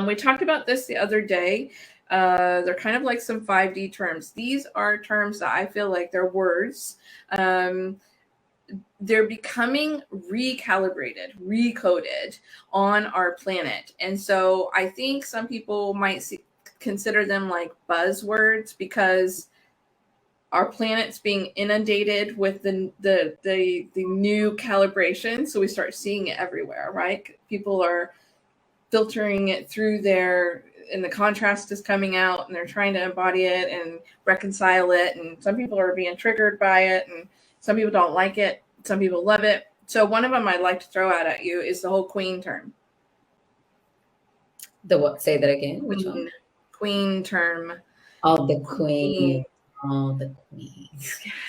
We talked about this the other day. They're kind of like some 5D terms. These are terms that I feel like they're words. Um, they're becoming recalibrated, recoded on our planet. And so I think some people might consider them like buzzwords because our planet's being inundated with the new calibration. So we start seeing it everywhere, right? People are filtering it through their, and the contrast is coming out and they're trying to embody it and reconcile it. And some people are being triggered by it and some people don't like it. Some people love it. So one of them I'd like to throw out at you is the whole queen term. The what? Say that again. Which one? Queen term. Oh, the queen. Oh, the queen.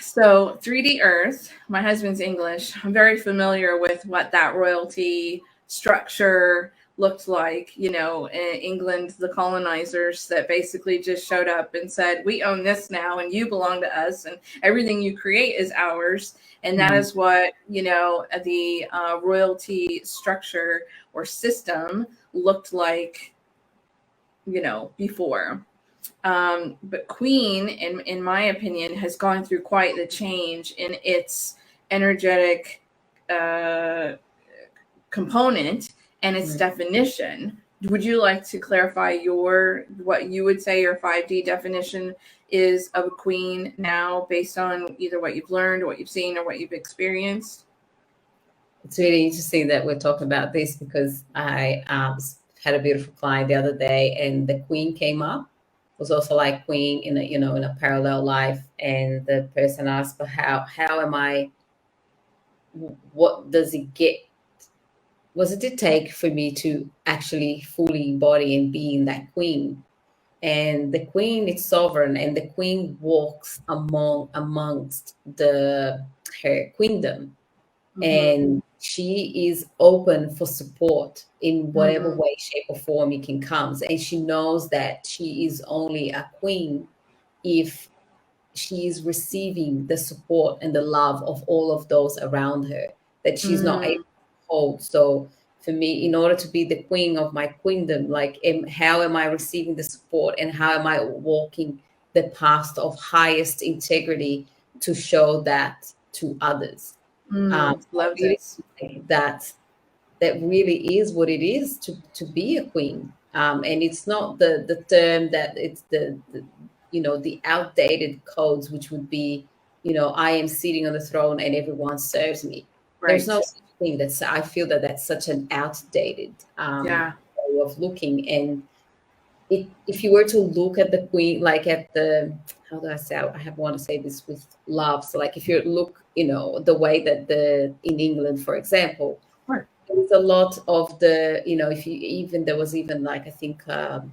So 3D Earth, my husband's English. I'm very familiar with what that royalty structure looked like, you know, in England, the colonizers that basically just showed up and said, we own this now and you belong to us and everything you create is ours. And that is what, you know, the royalty structure or system looked like, you know, before. But Queen, in my opinion, has gone through quite the change in its energetic component and its definition. Would you like to clarify what you would say your 5D definition is of a queen now, based on either what you've learned, or what you've seen, or what you've experienced? It's really interesting that we're talking about this because I had a beautiful client the other day, and the queen came up. It was also like queen in a parallel life, and the person asked, "But how am I? What does it get? What does it take for me to actually fully embody and be in that queen?" And the queen is sovereign, and the queen walks amongst her queendom, and she is open for support in whatever way, shape, or form it can come. And she knows that she is only a queen if she is receiving the support and the love of all of those around her that she's not able to hold. So for me, in order to be the queen of my queendom, like, how am I receiving the support and how am I walking the path of highest integrity to show that to others? Love this. That really is what it is to be a queen. And it's not the term that it's the the outdated codes, which would be, I am sitting on the throne and everyone serves me. Right. There's no such thing. I feel that's such an outdated way of looking. And if you were to look at the queen, like at the, how do I say, I want to say this with love. So like if you look, the way that in England, for example, there's a lot of the, if you even, there was even like, I think a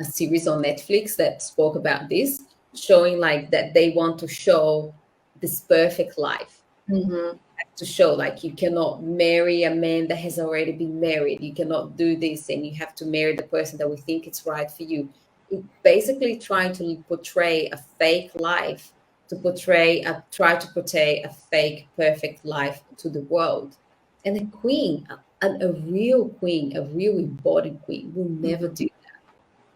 series on Netflix that spoke about this, showing like that they want to show this perfect life. To show like you cannot marry a man that has already been married, you cannot do this, and you have to marry the person that we think it's right for you. It basically trying to portray a fake life, try to portray a fake perfect life to the world. And a queen, a real queen, a real embodied queen will never do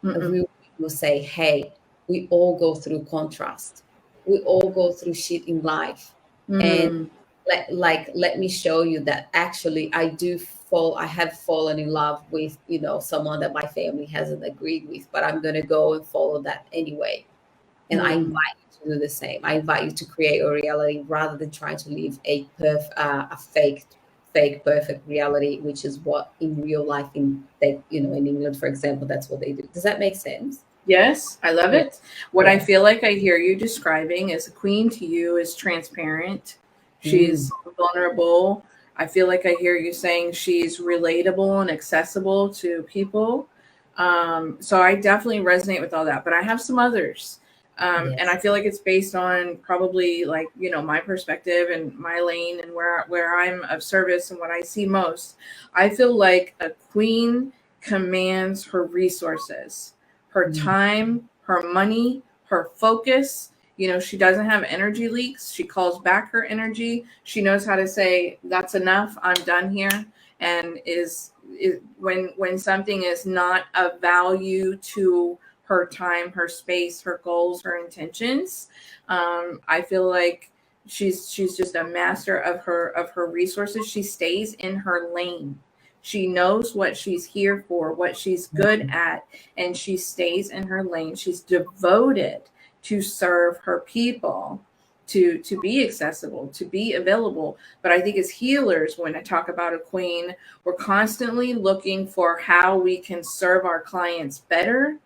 that. A real queen will say, hey, we all go through contrast, we all go through shit in life, and let me show you that actually I have fallen in love with, someone that my family hasn't agreed with, but I'm going to go and follow that anyway. And I invite you to do the same. I invite you to create a reality rather than trying to live a fake perfect reality, which is what in real life in England, for example, that's what they do. Does that make sense? Yes, I love it. What I feel like I hear you describing as a queen to you is transparent. She's vulnerable. I feel like I hear you saying she's relatable and accessible to people. So I definitely resonate with all that. But I have some others. And I feel like it's based on probably like, my perspective and my lane and where I'm of service and what I see most. I feel like a queen commands her resources, her time, her money, her focus. She doesn't have energy leaks. She calls back her energy. She knows how to say, that's enough. I'm done here. and is when something is not of value to her time, her space, her goals, her intentions. I feel like she's just a master of her resources. She stays in her lane. She knows what she's here for, what she's good at, and she stays in her lane. She's devoted to serve her people, to be accessible, to be available. But I think as healers, when I talk about a queen, we're constantly looking for how we can serve our clients better,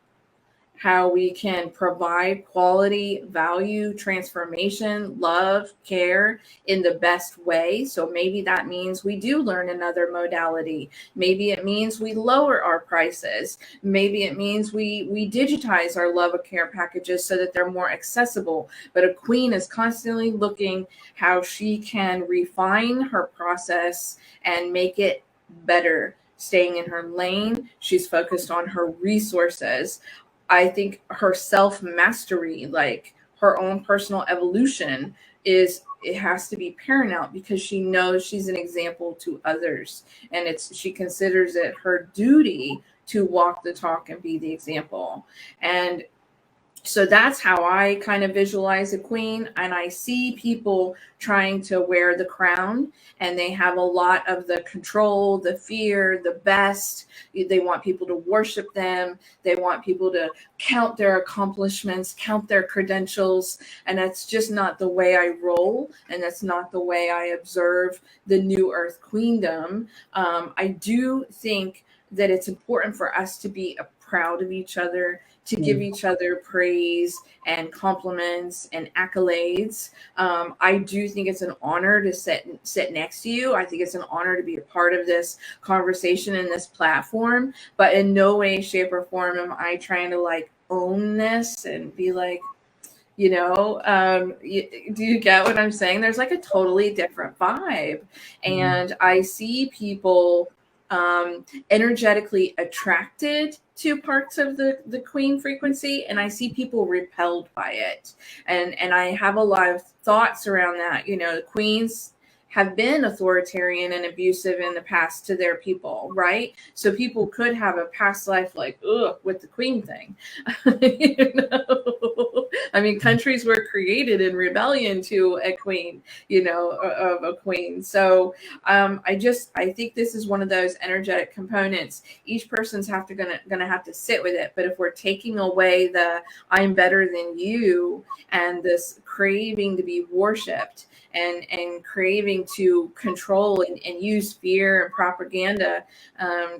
how we can provide quality, value, transformation, love, care in the best way. So maybe that means we do learn another modality. Maybe it means we lower our prices. Maybe it means we digitize our love of care packages so that they're more accessible. But a queen is constantly looking how she can refine her process and make it better, staying in her lane. She's focused on her resources. I think her self mastery, like her own personal evolution, it has to be paramount because she knows she's an example to others, and she considers it her duty to walk the talk and be the example. And so that's how I kind of visualize a queen. And I see people trying to wear the crown, and they have a lot of the control, the fear, the best. They want people to worship them. They want people to count their accomplishments, count their credentials. And that's just not the way I roll. And that's not the way I observe the New Earth Queendom. I do think that it's important for us to be proud of each other, to give each other praise and compliments and accolades. I do think it's an honor to sit next to you. I think it's an honor to be a part of this conversation and this platform, but in no way, shape, or form am I trying to like own this and be like, do you get what I'm saying? There's like a totally different vibe. And I see people energetically attracted to parts of the queen frequency, and I see people repelled by it. And I have a lot of thoughts around that. The queens have been authoritarian and abusive in the past to their people, right? So people could have a past life like, with the queen thing. I mean, countries were created in rebellion to a queen, of a queen. So I think this is one of those energetic components. Each person's gonna have to sit with it. But if we're taking away the I'm better than you and this craving to be worshipped and craving to control and use fear and propaganda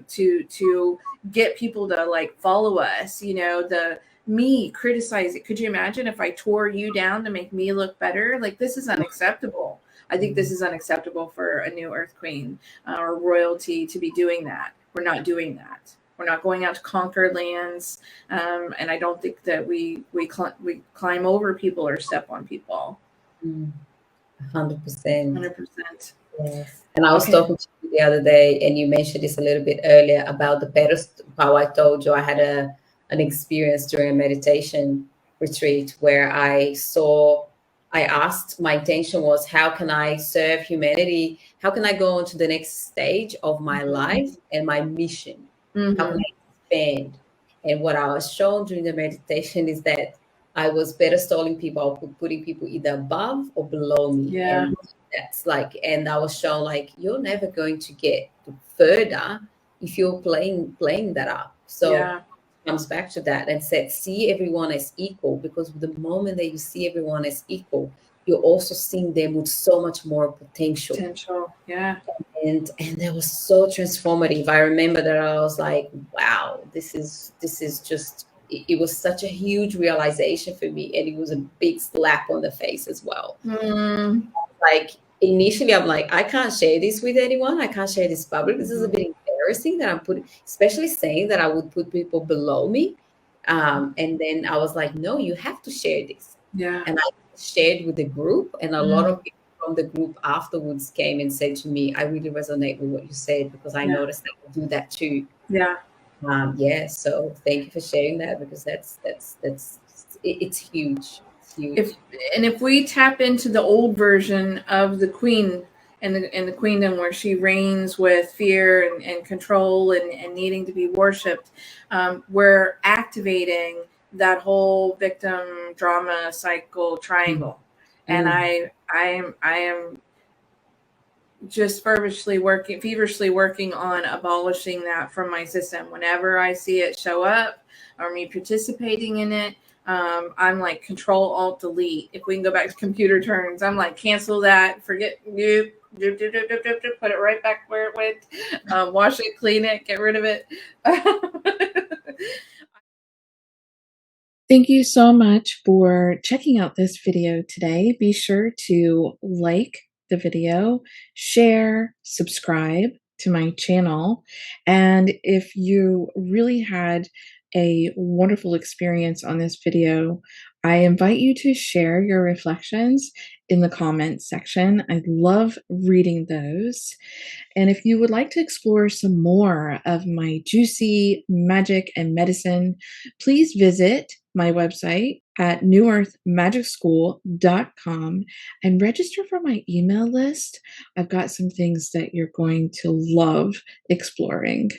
to get people to like follow us, the me criticize it. Could you imagine if I tore you down to make me look better? Like, this is unacceptable. I think this is unacceptable for a New Earth Queen or royalty to be doing that. We're not doing that. We're not going out to conquer lands, and I don't think that we climb over people or step on people. 100%. 100%. Yes. And I was talking to you the other day, and you mentioned this a little bit earlier about the pedestal. How I told you I had an experience during a meditation retreat where I asked, my intention was, how can I serve humanity? How can I go on to the next stage of my life and my mission? How can I expand? And what I was shown during the meditation is that I was pedestaling people, putting people either above or below me. Yeah. And that's like, and I was shown like, you're never going to get further if you're playing that up. So it comes back to that and said, see everyone as equal, because the moment that you see everyone as equal, you're also seeing them with so much more potential. Yeah. And that was so transformative. I remember that I was like, wow, this is just, it was such a huge realization for me. And it was a big slap on the face as well. Like, initially I'm like, I can't share this with anyone. I can't share this public. This is a bit embarrassing that I'm putting, especially saying that I would put people below me. And then I was like, no, you have to share this. Yeah. And I shared with the group, and a lot of people from the group afterwards came and said to me, I really resonate with what you said, because I noticed that you do that too. Yeah. So thank you for sharing that, because it's huge. It's huge. If we tap into the old version of the queen in the queendom where she reigns with fear and control and needing to be worshipped, we're activating that whole victim drama cycle triangle. And I am just feverishly working on abolishing that from my system. Whenever I see it show up or me participating in it, I'm like Control Alt Delete. If we can go back to computer terms, I'm like cancel that, forget, put it right back where it went, wash it, clean it, get rid of it. Thank you so much for checking out this video today. Be sure to like the video, share, subscribe to my channel. And if you really had a wonderful experience on this video, I invite you to share your reflections in the comments section. I love reading those. And if you would like to explore some more of my juicy magic and medicine, please visit my website at newearthmagicschool.com and register for my email list. I've got some things that you're going to love exploring.